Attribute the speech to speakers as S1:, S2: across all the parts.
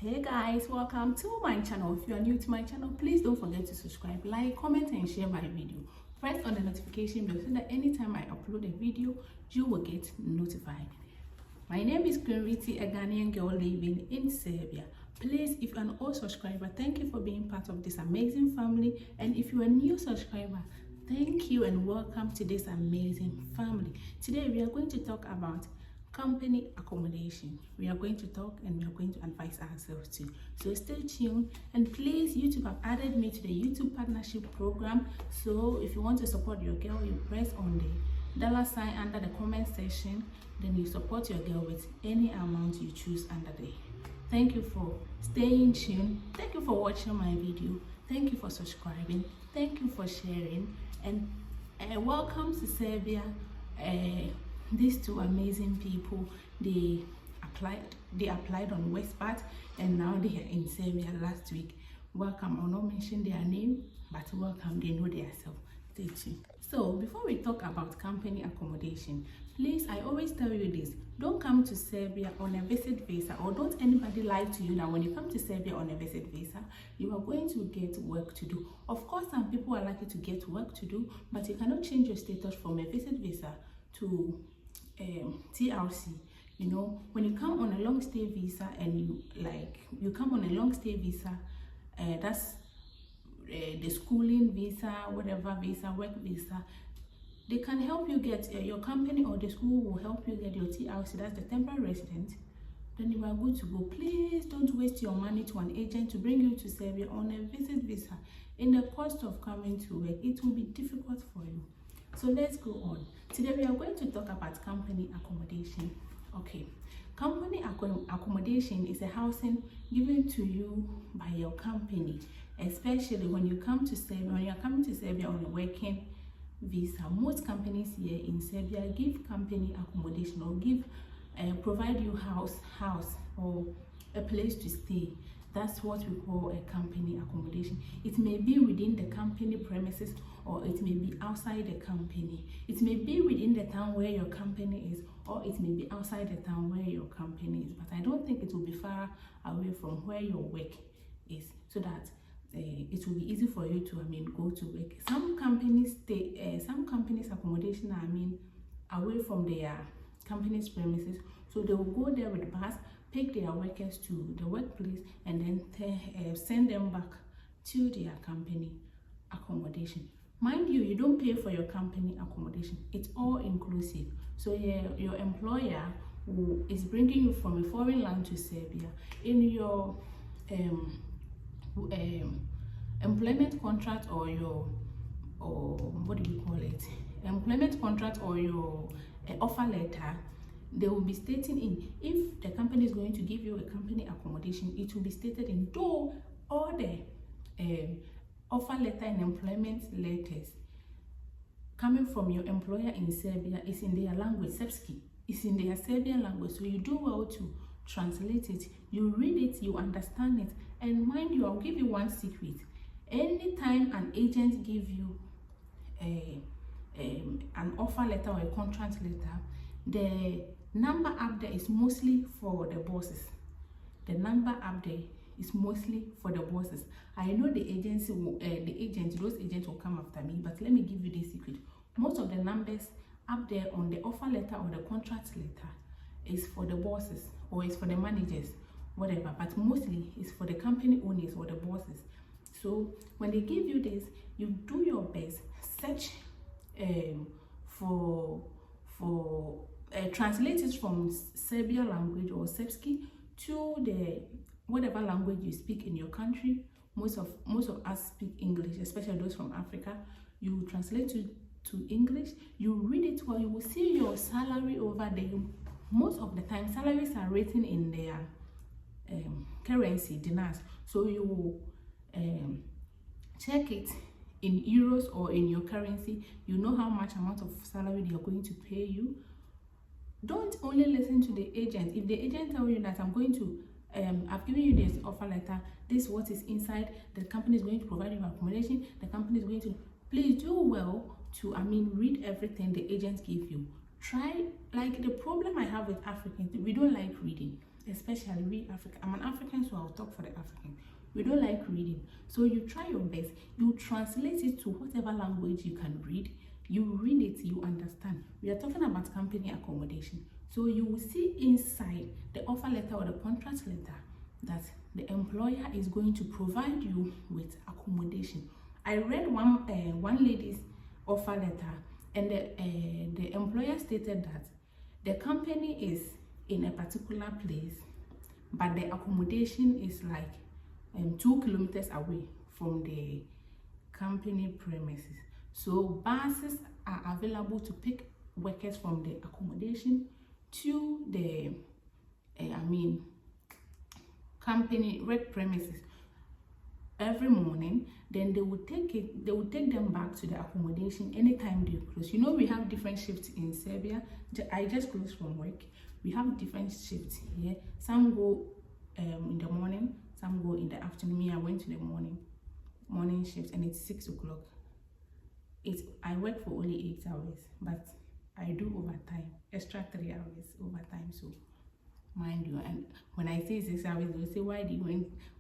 S1: Hey guys, welcome to my channel. If you are new to my channel, please don't forget to subscribe, like, comment and share my video. Press on the notification bell so that anytime I upload a video you will get notified. My name is Riti, a Ghanaian girl living in Serbia. Please, if you are an old subscriber, thank you for being part of this amazing family, and if you are a new subscriber, thank you and welcome to this amazing family. Today we are going to talk about company accommodation. We are going to talk and we are going to advise ourselves too. So stay tuned, and please, YouTube have added me to the YouTube partnership program. So if you want to support your girl, you press on the $ under the comment section, then you support your girl with any amount you choose under there. Thank you for staying tuned. Thank you for watching my video. Thank you for subscribing. Thank you for sharing, and welcome to Serbia. These two amazing people, they applied on Westpart and now they are in Serbia last week. Welcome. I'll not mention their name, but welcome. They know themselves. Stay tuned. So before we talk about company accommodation, please, I always tell you this: don't come to Serbia on a visit visa, or don't anybody lie to you that when you come to Serbia on a visit visa you are going to get work to do. Of course, some people are likely to get work to do, but you cannot change your status from a visit visa to TRC. You know, when you come on a long stay visa and you come on a long stay visa, that's the schooling visa, whatever visa, work visa, they can help you get your company or the school will help you get your TRC, that's the temporary resident. Then you are good to go. Please don't waste your money to an agent to bring you to Serbia on a visit visa. In the cost of coming to work, it will be difficult for you. So let's go on. Today we are going to talk about company accommodation. Okay, company accommodation is a housing given to you by your company, especially when you come to Serbia. When you are coming to Serbia on a working visa, most companies here in Serbia give company accommodation or provide you house or a place to stay. That's what we call a company accommodation. It may be within the company premises, or it may be outside the company. It may be within the town where your company is, or it may be outside the town where your company is. But I don't think it will be far away from where your work is, so that it will be easy for you to go to work. Some companies accommodation away from their company's premises, so they will go there with bus, pick their workers to the workplace, and then send them back to their company accommodation. Mind you, you don't pay for your company accommodation. It's all inclusive. So your employer who is bringing you from a foreign land to Serbia, in your employment contract or your employment contract or your offer letter, they will be stating in, if the company is going to give you a company accommodation, it will be stated in, though all the offer letter and employment letters coming from your employer in Serbia is in their language, Srpski. It's in their Serbian language, so you do well to translate it. You read it, you understand it. And mind you, I'll give you one secret. Anytime an agent give you an offer letter or a contract letter, the number up there is mostly for the bosses. The number up there is mostly for the bosses. I know the agency will, those agents will come after me, but let me give you this secret. Most of the numbers up there on the offer letter or the contract letter is for the bosses, or is for the managers, whatever, but mostly it's for the company owners or the bosses. So when they give you this, you do your best, search translate it from Serbian language or Srpski to the whatever language you speak in your country. Most of us speak English, especially those from Africa. You translate to English, you read it well, you will see your salary over there. Most of the time salaries are written in their currency, dinars, so you will check it in euros or in your currency. You know how much amount of salary they are going to pay you. Don't only listen to the agent. If the agent tell you that I'm going to I've given you this offer letter, this is what is inside, the company is going to provide you accommodation, the company is going to, please do well to read everything the agent give you. Try, like the problem I have with Africans, we don't like reading. especially we African. I'm an African, so I'll talk for the African. We don't like reading, so you try your best. You translate it to whatever language you can read. You read it, you understand. We are talking about company accommodation, so you will see inside the offer letter or the contract letter that the employer is going to provide you with accommodation. I read one lady's offer letter, and the employer stated that the company is in a particular place, but the accommodation is like 2 kilometers away from the company premises. So buses are available to pick workers from the accommodation to the company work premises every morning. Then they will take them back to the accommodation anytime they close. You know, we have different shifts in Serbia. I just closed from work. We have different shifts here. Some go in the morning, some go in the afternoon. Me, I went to the morning shift, and it's 6 o'clock. I work for only 8 hours, but I do overtime, extra 3 hours overtime. So mind you, and when I say 6 hours, they'll say, why do you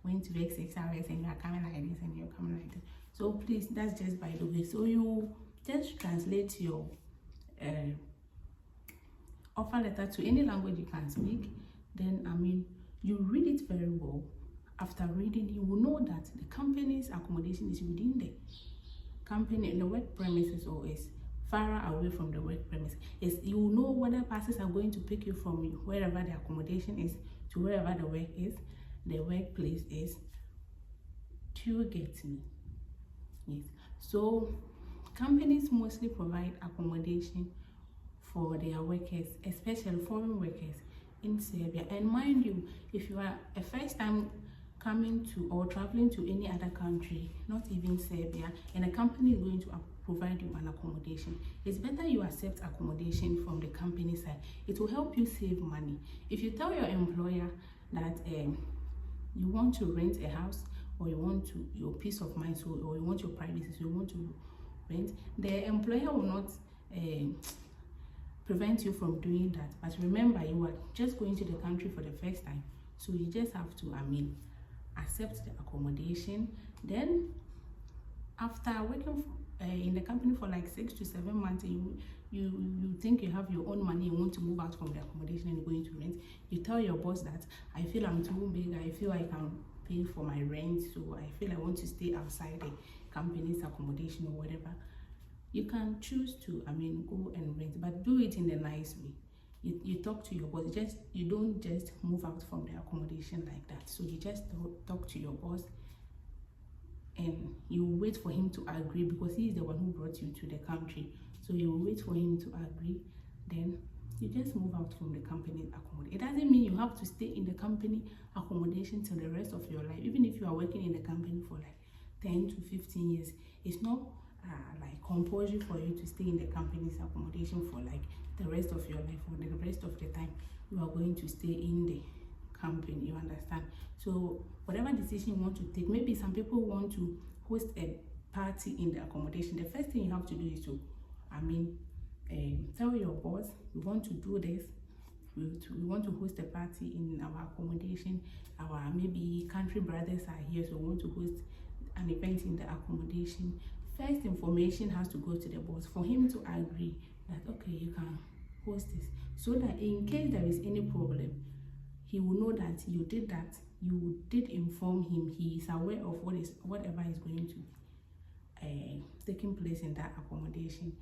S1: went to work 6 hours and you're coming like this and you're coming like this? So please, that's just by the way. So you just translate your offer letter to any language you can speak. Then you read it very well. After reading, you will know that the company's accommodation is within the company, the work premises, or is far away from the work premises. You will know whether buses are going to pick you from wherever the accommodation is to wherever the workplace is. Do you get me? Yes. So companies mostly provide accommodation for their workers, especially foreign workers in Serbia. And mind you, if you are a first time coming to or traveling to any other country, not even Serbia, and a company is going to provide you an accommodation, it's better you accept accommodation from the company side. It will help you save money. If you tell your employer that you want to rent a house, or you want your peace of mind, or you want your privacy, so you want to rent, the employer will not prevent you from doing that. But remember, you are just going to the country for the first time, so you just have to accept the accommodation. Then after working in the company for like 6 to 7 months, you think you have your own money, you want to move out from the accommodation and you're going to rent. You tell your boss that I feel I'm too big, I feel I can pay for my rent, so I feel I want to stay outside the company's accommodation or whatever. You can choose to go and rent, but do it in a nice way. You talk to your boss. You don't just move out from the accommodation like that. So you just talk to your boss, and you wait for him to agree, because he is the one who brought you to the country. So you wait for him to agree, then you just move out from the company accommodation. It doesn't mean you have to stay in the company accommodation till the rest of your life. Even if you are working in the company for like 10 to 15 years, it's not like compulsory for you to stay in the company's accommodation for like the rest of your life, or the rest of the time you are going to stay in the company. You understand? So whatever decision you want to take, maybe some people want to host a party in the accommodation. The first thing you have to do is to tell your boss, we want to do this, we want to host a party in our accommodation. Our maybe country brothers are here, so we want to host an event in the accommodation. First information has to go to the boss for him to agree that okay, you can host this, so that in case there is any problem, he will know that you did that. You did inform him. He is aware of whatever is going to taking place in that accommodation.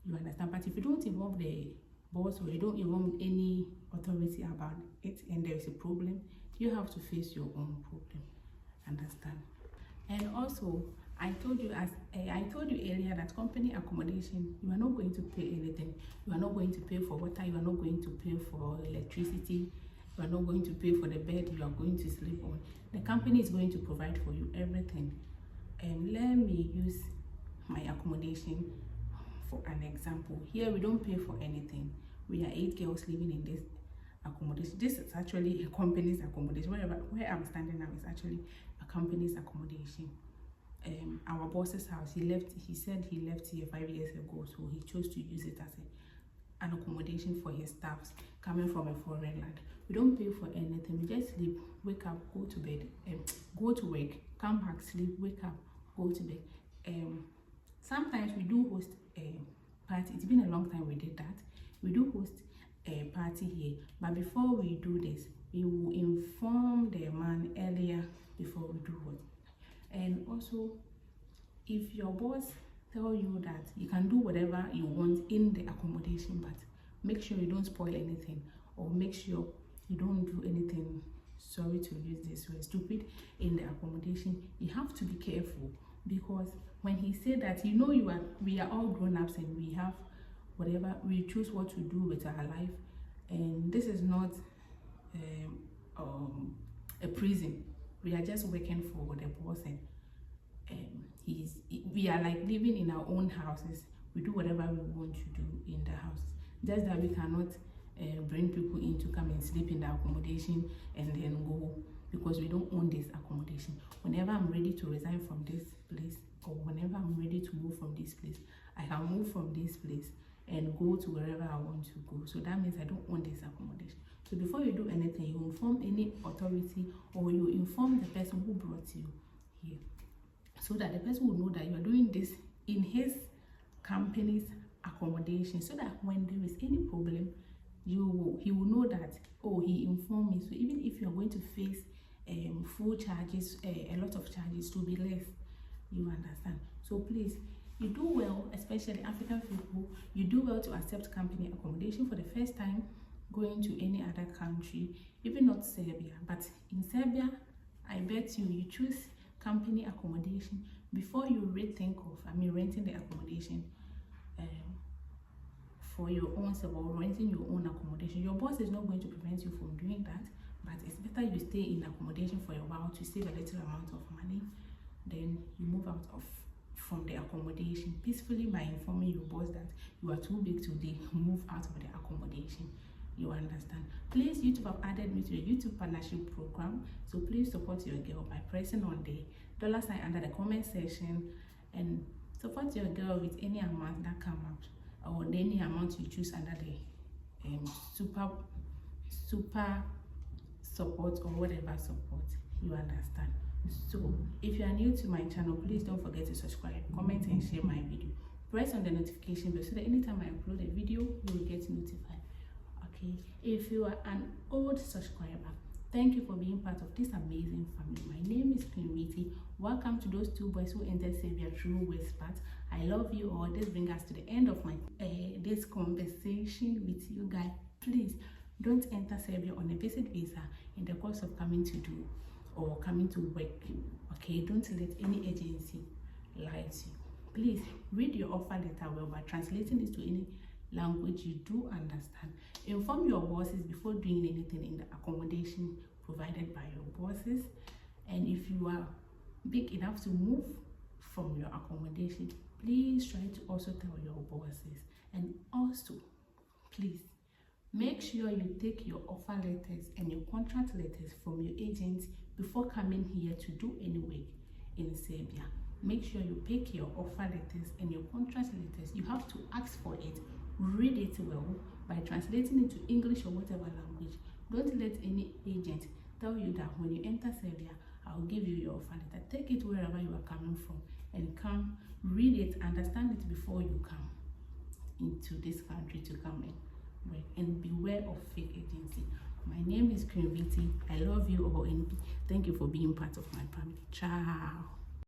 S1: You understand? But if you don't involve the boss, or you don't involve any authority about it, and there is a problem, you have to face your own problem. Understand? And also, I told you earlier that company accommodation, you are not going to pay anything. You are not going to pay for water. You are not going to pay for electricity. You are not going to pay for the bed you are going to sleep on. The company is going to provide for you everything. Let me use my accommodation for an example. Here we don't pay for anything. We are 8 girls living in this accommodation. This is actually a company's accommodation. Where I'm standing now is actually a company's accommodation. Our boss's house, he said he left here 5 years ago, so he chose to use it as an accommodation for his staffs coming from a foreign land. We don't pay for anything. We just sleep, wake up, go to bed, go to work, come back, sleep, wake up, go to bed. Sometimes we do host a party. It's been a long time we did that. We do host a party here, but before we do this, we will inform the man earlier before we do it. And also, if your boss tell you that you can do whatever you want in the accommodation, but make sure you don't spoil anything, or make sure you don't do anything, sorry to use this word, stupid in the accommodation, you have to be careful. Because when he said that, we are all grown-ups and we have whatever, we choose what to do with our life, and this is not a prison. We are just working for the boss, and we are like living in our own houses. We do whatever we want to do in the houses, just that we cannot bring people in to come and sleep in the accommodation and then go, because we don't own this accommodation. Whenever I'm ready to resign from this place, or whenever I'm ready to move from this place, I can move from this place and go to wherever I want to go. So that means I don't own this accommodation. So before you do anything, you inform any authority, or you inform the person who brought you here, so that the person will know that you are doing this in his company's accommodation, so that when there is any problem, he will know that, oh, he informed me. So even if you are going to face full charges, a lot of charges, to be less, you understand. So please, you do well, especially African people, you do well to accept company accommodation for the first time going to any other country, even not Serbia. But in Serbia, I bet you choose company accommodation before you rethink of renting the accommodation for your own self, or renting your own accommodation. Your boss is not going to prevent you from doing that, but it's better you stay in accommodation for a while to save a little amount of money, then you move out from the accommodation peacefully by informing your boss that you are too big to move out of the accommodation. You understand? Please, YouTube have added me to the YouTube partnership program, so please support your girl by pressing on the $ under the comment section, and support your girl with any amount that come out, or any amount you choose under the super support, or whatever support. You understand? So if you are new to my channel, please don't forget to subscribe, comment and share my video. Press on the notification bell so that anytime I upload a video, you will get notified. Okay, if you are an old subscriber, thank you for being part of this amazing family. My name is Queen Viti. Welcome to those two boys who entered Serbia through Westpart. I love you all. This brings us to the end of my this conversation with you guys. Please don't enter Serbia on a visit visa in the course of coming to do or coming to work. Okay, don't let any agency lie to you. Please read your offer letter well by translating it to any language you do understand. Inform your bosses before doing anything in the accommodation provided by your bosses. And if you are big enough to move from your accommodation, please try to also tell your bosses. And also, please make sure you take your offer letters and your contract letters from your agents before coming here to do any work in Serbia. Make sure you pick your offer letters and your contract letters. You have to ask for it, read it well by translating it to English or whatever language. Don't let any agent tell you that when you enter Serbia, I'll give you your offer letter. Take it wherever you are coming from and come read it, understand it before you come into this country to come in work. And beware of fake agency. My name is Queen Viti. I love you all and thank you for being part of my family. Ciao.